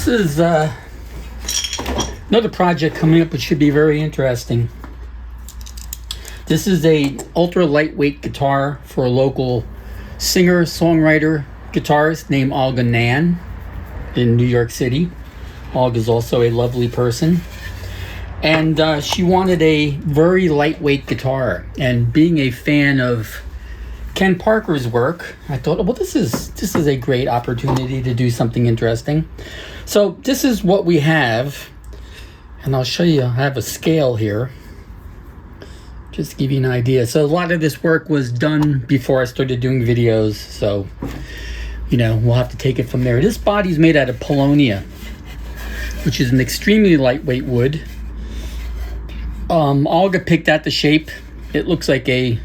This is another project coming up which should be very interesting. This is a ultra lightweight guitar for a local singer, songwriter, guitarist named Olga Nan in New York City. Olga is also a lovely person. And she wanted a very lightweight guitar. And being a fan of Ken Parker's work, I thought, well, this is a great opportunity to do something interesting. So this is what we have. And I'll show you, I have a scale here, just to give you an idea. So a lot of this work was done before I started doing videos. So, you know, we'll have to take it from there. This body's made out of Polonia, which is an extremely lightweight wood. Olga picked out the shape. It looks like a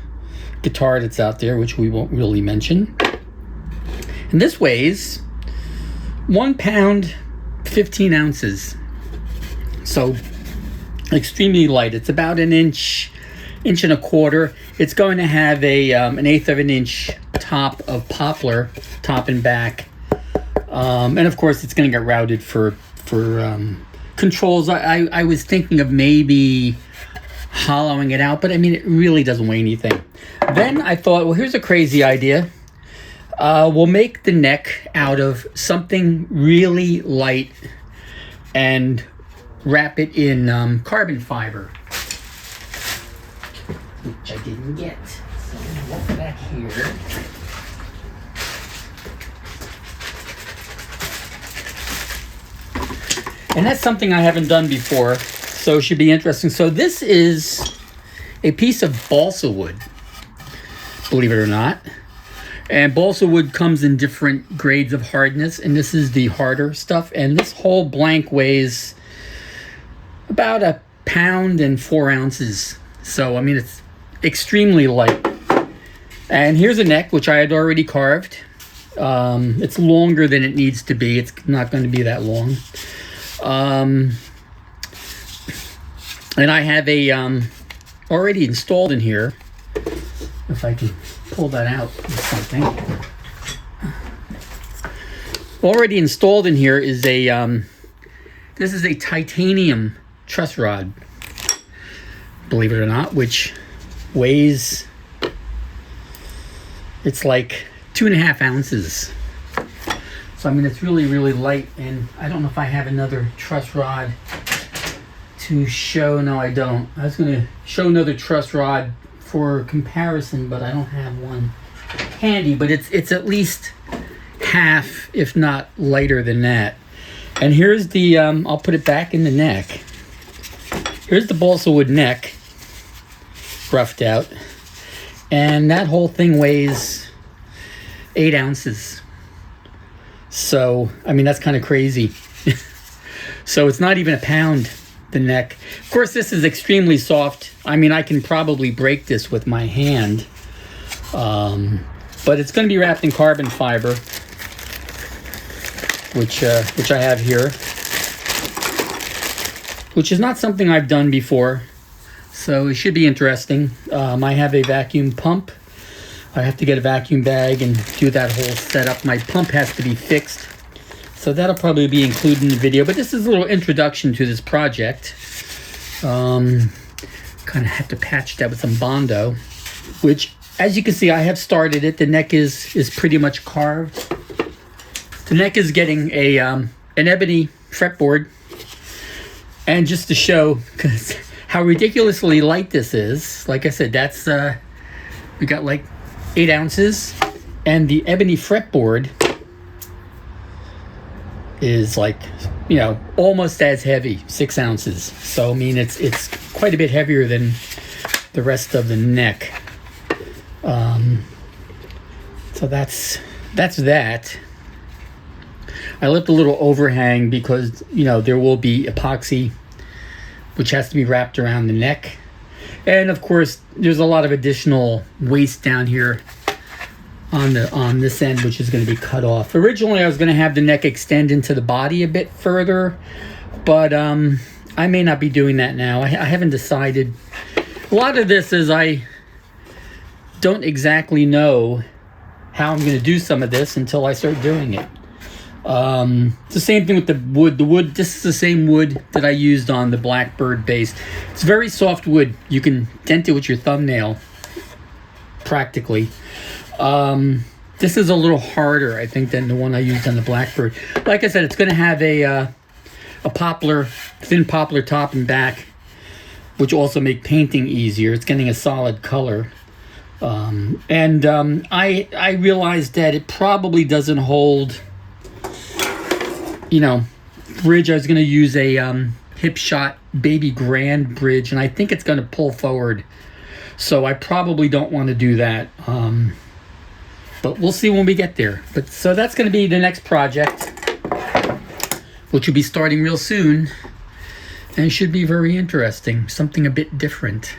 guitar that's out there, which we won't really mention. And this weighs 1 pound, 15 ounces. So extremely light. It's about an inch and a quarter. It's going to have a an eighth of an inch top of poplar, top and back. And of course it's going to get routed for controls. I was thinking of maybe hollowing it out, but I mean, it really doesn't weigh anything. Then I thought, well, here's a crazy idea. We'll make the neck out of something really light and wrap it in carbon fiber, which I didn't get. So I'm gonna walk back here. And that's something I haven't done before, so it should be interesting. So this is a piece of balsa wood, believe it or not. And balsa wood comes in different grades of hardness, and this is the harder stuff. And this whole blank weighs about 1 pound and 4 ounces. So, I mean, it's extremely light. And here's a neck, which I had already carved. It's longer than it needs to be. It's not going to be that long. And I have a already installed in here. If I can pull that out with something. Already installed in here is a this is a titanium truss rod, believe it or not, which weighs, it's like 2.5 ounces. So I mean, it's really, really light. And I don't know if I have another truss rod to show. No, I don't. I was going to show another truss rod for comparison, but I don't have one handy. But it's at least half, if not lighter than that. And here's the, I'll put it back in the neck. Here's the balsa wood neck, roughed out. And that whole thing weighs 8 ounces. So, I mean, that's kind of crazy. So it's not even 1 pound, the neck. Of course, this is extremely soft. I mean, I can probably break this with my hand. But it's going to be wrapped in carbon fiber, which I have here, which is not something I've done before. So it should be interesting. I have a vacuum pump. I have to get a vacuum bag and do that whole setup. My pump has to be fixed. So that'll probably be included in the video. But this is a little introduction to this project. Kind of have to patch that with some Bondo, which, as you can see, I have started it. The neck is pretty much carved. The neck is getting a an ebony fretboard. And just to show how ridiculously light this is, like I said, that's we got like 8 ounces, and the ebony fretboard is like, you know, almost as heavy, 6 ounces. So I mean, it's quite a bit heavier than the rest of the neck. So that's that. I left a little overhang because, you know, there will be epoxy which has to be wrapped around the neck. And of course, there's a lot of additional waste down here on this end, which is going to be cut off. Originally, I was going to have the neck extend into the body a bit further, but I may not be doing that now. I haven't decided. A lot of this is I don't exactly know how I'm going to do some of this until I start doing it. It's the same thing with the wood. The wood, this is the same wood that I used on the Blackbird base. It's very soft wood. You can dent it with your thumbnail, practically. This is a little harder, I think, than the one I used on the Blackbird. Like I said, it's going to have a poplar, thin poplar top and back, which also make painting easier. It's getting a solid color. I realized that it probably doesn't hold, bridge. I was going to use a hip shot baby grand bridge, and I think it's going to pull forward. So I probably don't want to do that. But we'll see when we get there. So that's going to be the next project, which will be starting real soon. And it should be very interesting. Something a bit different.